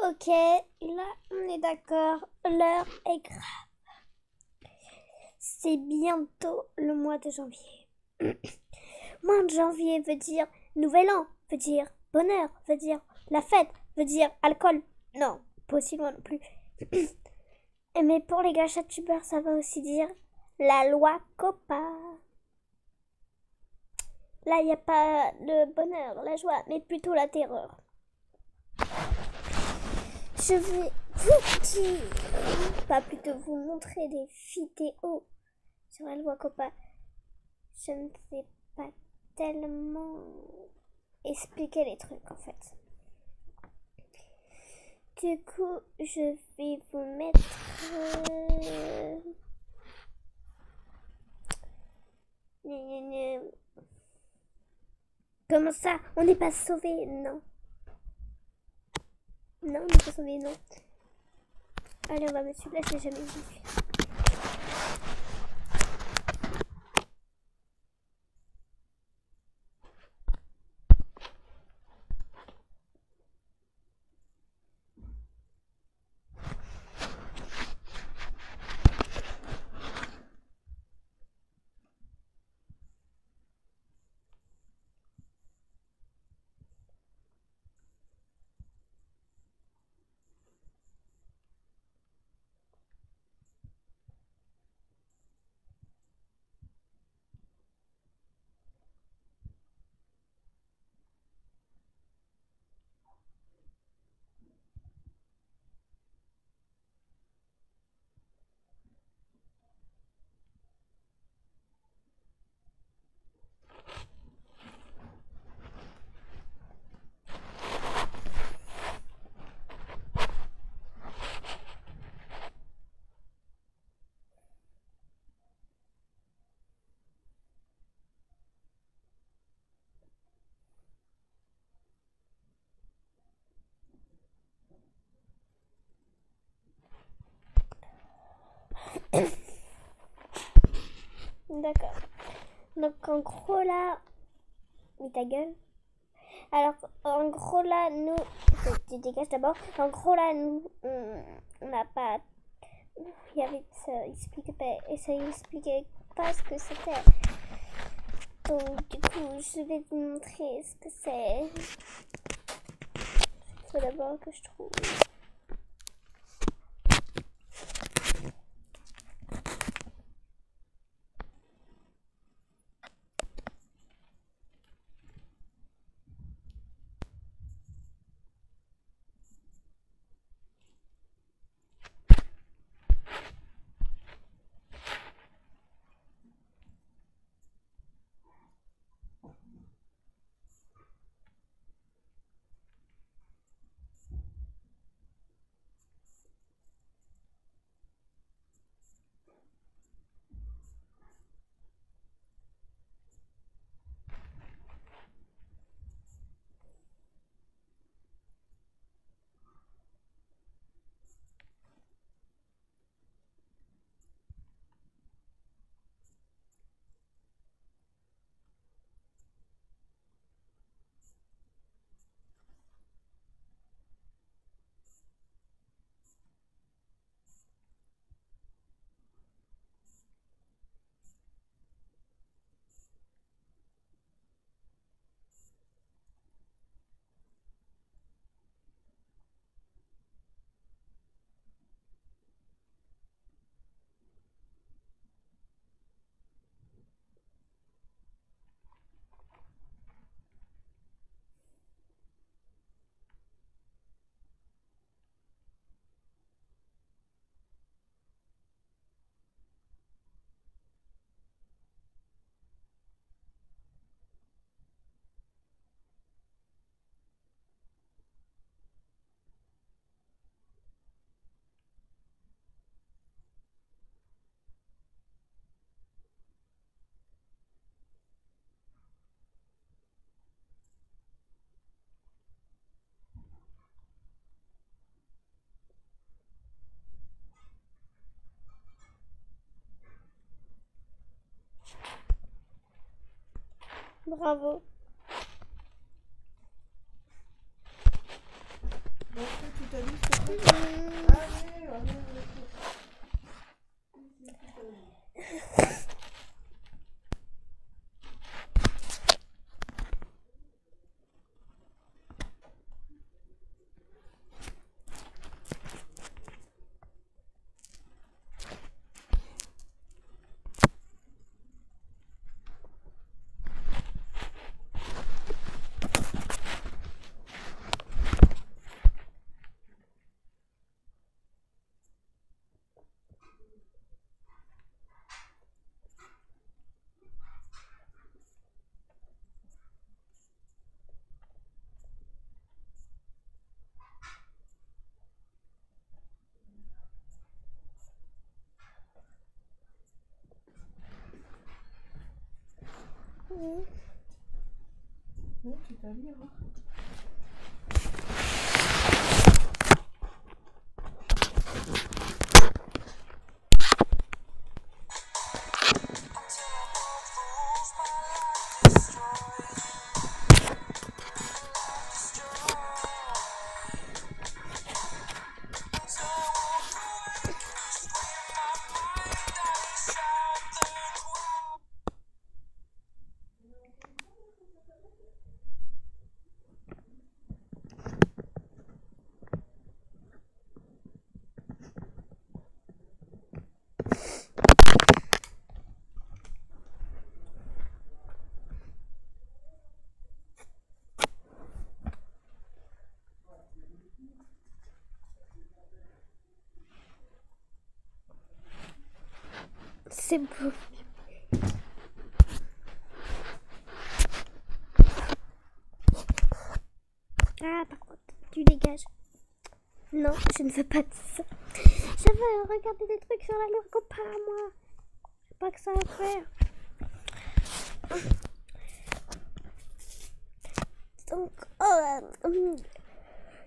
Ok, là on est d'accord, l'heure est grave. C'est bientôt le mois de janvier. Mois de janvier veut dire nouvel an, veut dire bonheur, veut dire la fête, veut dire alcool. Non, pas aussi loin non plus. Mais pour les gâchettes tubeurs, ça va aussi dire la loi COPPA. Là, il n'y a pas le bonheur, la joie, mais plutôt la terreur. Je vais vous dire, pas plutôt vous montrer des vidéos sur la loi COPPA. Je ne sais pas tellement expliquer les trucs en fait. Du coup, je vais vous mettre... Comment ça? On n'est pas sauvés? Non. Non, on n'est pas sauvés, non. Allez, on va mettre celui-là, je l'ai jamais vu. D'accord. Donc en gros là... Mais ta gueule. Alors en gros là, nous... Tu dégages d'abord. En gros là, nous... On n'a pas... Il y avait... Ça expliquait pas ce que c'était. Donc du coup, je vais te montrer ce que c'est. Il faut d'abord que je trouve... Bravo. Bon, en fait, tout à l'heure, Non, tu vas lire. Hein. C'est beau. Ah, par contre, tu dégages. Non, je ne veux pas de ça. Je veux regarder des trucs sur la loi copain, moi. Je sais pas que ça va faire. Donc,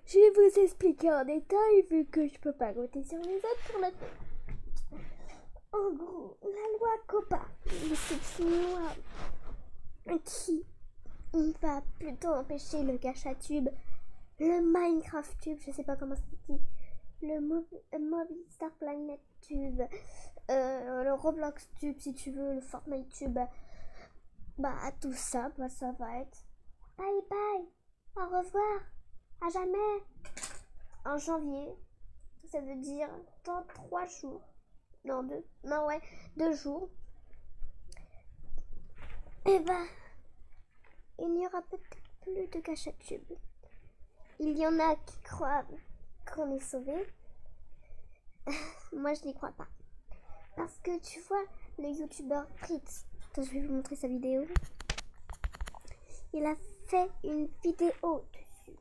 je vais vous expliquer en détail, vu que je peux pas compter sur les autres pour la... En gros, la loi COPPA, c'est une loi qui va plutôt empêcher le gacha-tube, le Minecraft tube, je sais pas comment ça se dit, le Movistar Planet tube, le Roblox tube si tu veux, le Fortnite tube, bah tout ça, bah ça va être bye bye, au revoir, à jamais, en janvier, ça veut dire dans 3 jours. Non, 2 jours. Et ben, il n'y aura peut-être plus de gacha-tube. Il y en a qui croient qu'on est sauvés. Moi, je n'y crois pas. Parce que tu vois, le youtubeur Fritz, attends, je vais vous montrer sa vidéo. Il a fait une vidéo dessus.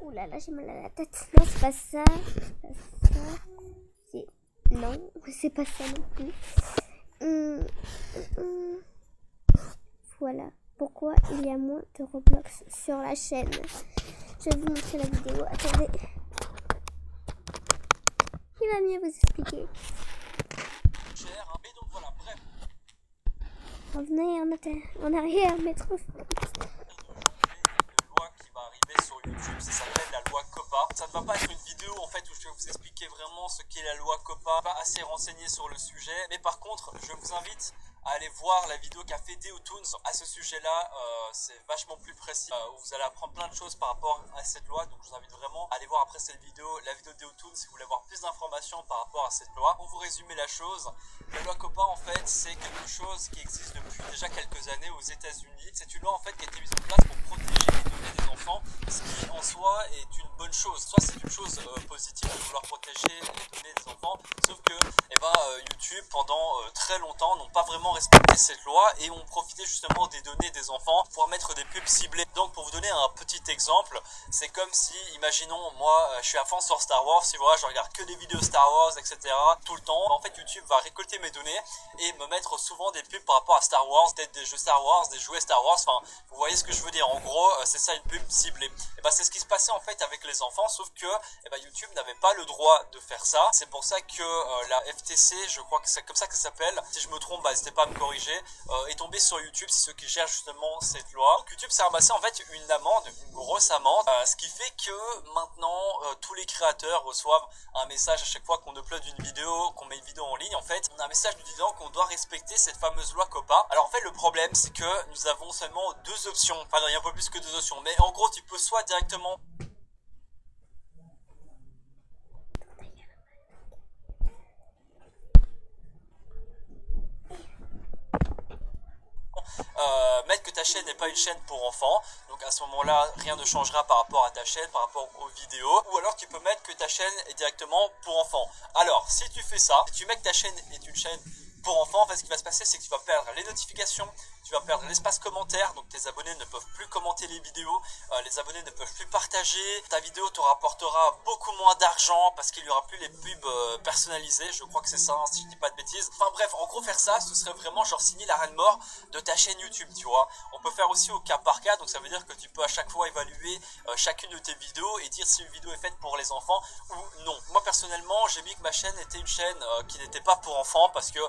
Ouh là là, j'ai mal à la tête. Non, c'est pas ça. C'est pas ça. Non, c'est pas ça non plus. Voilà pourquoi il y a moins de Roblox sur la chaîne. Je vais vous montrer la vidéo. Attendez. Il va mieux vous expliquer. Mais donc voilà, bref. Revenez en arrière, mais trop. Une loi qui va arriver sur YouTube, ça s'appelle la loi COPPA. Ça ne va pas être une vidéo en fait où je vais vous expliquer vraiment ce qu'est la loi COPPA. Pas assez renseigné sur le sujet, mais par contre, je vous invite à aller voir la vidéo qu'a fait Deotoons à ce sujet-là. C'est vachement plus précis. Vous allez apprendre plein de choses par rapport à cette loi. Donc je vous invite vraiment à aller voir après cette vidéo, la vidéo de Deotoons, si vous voulez avoir plus d'informations par rapport à cette loi. Pour vous résumer la chose, la loi COPPA en fait c'est quelque chose qui existe depuis déjà quelques années aux États-Unis. C'est une loi en fait qui a été mise en place pour protéger les données des enfants, ce qui en soi est une bonne chose. Soit c'est une chose positive de vouloir protéger les données des enfants, sauf que YouTube pendant très longtemps n'ont pas vraiment respecté cette loi et ont profité justement des données des enfants pour mettre des pubs ciblées. Donc pour vous donner un petit exemple, c'est comme si, imaginons moi je suis à fond sur Star Wars, si voilà, je regarde que des vidéos Star Wars, etc. tout le temps. En fait YouTube va récolter mes données et me mettre souvent des pubs par rapport à Star Wars, peut-être des jeux Star Wars, des jouets Star Wars, enfin vous voyez ce que je veux dire. En gros c'est ça une pub ciblée. Et bah c'est ce qui se passait en fait avec les enfants, sauf que YouTube n'avait pas le droit de faire ça. C'est pour ça que la FTC, je crois que c'est comme ça que ça s'appelle, si je me trompe, n'hésitez pas à me corriger, est tombé sur YouTube, c'est ceux qui gèrent justement cette loi. Donc YouTube s'est ramassé en fait une amende, une grosse amende, ce qui fait que maintenant tous les créateurs reçoivent un message à chaque fois qu'on upload une vidéo, qu'on met une vidéo en ligne. En fait, on a un message nous disant qu'on doit respecter cette fameuse loi COPPA. Alors en fait le problème c'est que nous avons seulement 2 options, enfin il y a un peu plus que 2 options, mais en gros tu peux soit directement mettre que ta chaîne n'est pas une chaîne pour enfants, donc à ce moment là rien ne changera par rapport à ta chaîne, par rapport aux vidéos, ou alors tu peux mettre que ta chaîne est directement pour enfants. Alors si tu fais ça, si tu mets que ta chaîne est une chaîne pour enfants, en fait ce qui va se passer c'est que tu vas perdre les notifications, tu vas perdre l'espace commentaire, donc tes abonnés ne peuvent plus commenter les vidéos, les abonnés ne peuvent plus partager, ta vidéo te rapportera beaucoup moins d'argent parce qu'il n'y aura plus les pubs personnalisées, je crois que c'est ça, hein, si je dis pas de bêtises. Enfin bref, en gros faire ça, ce serait vraiment genre signer l'arrêt de mort de ta chaîne YouTube, tu vois. On peut faire aussi au cas par cas, donc ça veut dire que tu peux à chaque fois évaluer chacune de tes vidéos et dire si une vidéo est faite pour les enfants ou non. Moi personnellement, j'ai mis que ma chaîne était une chaîne qui n'était pas pour enfants parce que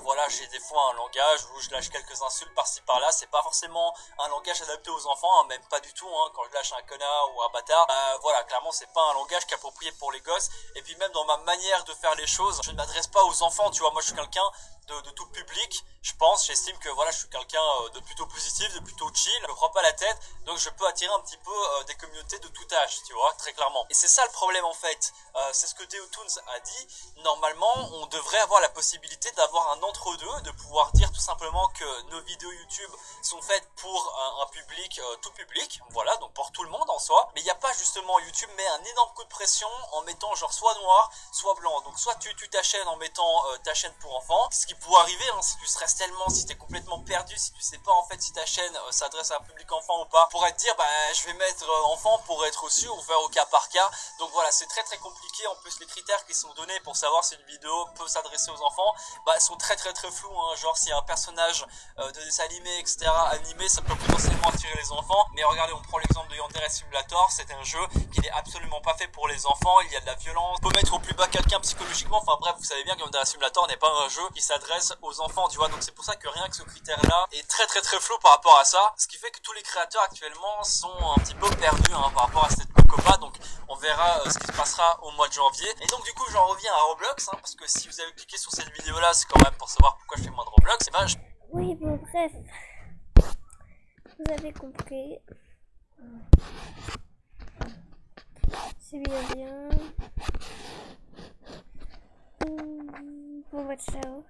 voilà, j'ai des fois un langage où je lâche quelques insultes par-ci par-là, c'est pas forcément un langage adapté aux enfants, hein, même pas du tout, hein, quand je lâche un connard ou un bâtard, voilà, clairement c'est pas un langage qui est approprié pour les gosses, et puis même dans ma manière de faire les choses, je ne m'adresse pas aux enfants, tu vois, moi je suis quelqu'un de tout public, je pense, j'estime que voilà, je suis quelqu'un de plutôt positif, de plutôt chill, je me prends pas la tête, donc je peux attirer un petit peu des communautés de tout âge, tu vois, très clairement. Et c'est ça le problème en fait, c'est ce que Deotoons a dit, normalement on devrait avoir la possibilité d'avoir un entre-deux, de pouvoir dire tout simplement que nos vidéos YouTube sont faites pour un public, tout public, voilà, donc pour tout le monde en soi, mais il n'y a pas justement, YouTube met un énorme coup de pression en mettant genre soit noir, soit blanc, donc soit tu tues ta chaîne en mettant ta chaîne pour enfants, ce qui pourrait arriver hein, si tu stresses tellement, si tu es complètement perdu, si tu sais pas en fait si ta chaîne s'adresse à un public enfant ou pas, pourrait te dire bah je vais mettre enfant pour être sûr ou faire au cas par cas, donc voilà, c'est très très compliqué. En plus les critères qui sont donnés pour savoir si une vidéo peut s'adresser aux enfants, bah sont très flous, hein. Genre s'il y a un personnage de dessin animé etc, animé, ça peut potentiellement attirer les enfants, mais regardez, on prend l'exemple de Yandere Simulator, c'est un jeu qui n'est absolument pas fait pour les enfants, il y a de la violence, on peut mettre au plus bas quelqu'un psychologiquement, enfin bref, vous savez bien que Yandere Simulator n'est pas un jeu qui s'adresse aux enfants, tu vois, donc c'est pour ça que rien que ce critère là est très flou par rapport à ça, ce qui fait que tous les créateurs actuellement sont un petit peu perdus hein, par rapport à cette copa, donc on verra ce qui se passera au mois de janvier. Et donc du coup j'en reviens à Roblox, hein, parce que si vous avez cliqué sur cette vidéo là, c'est quand même pour savoir pourquoi je fais moins de Roblox, et ben Oui, bon, bref. Vous avez compris. C'est bien. Bon, bah, ciao.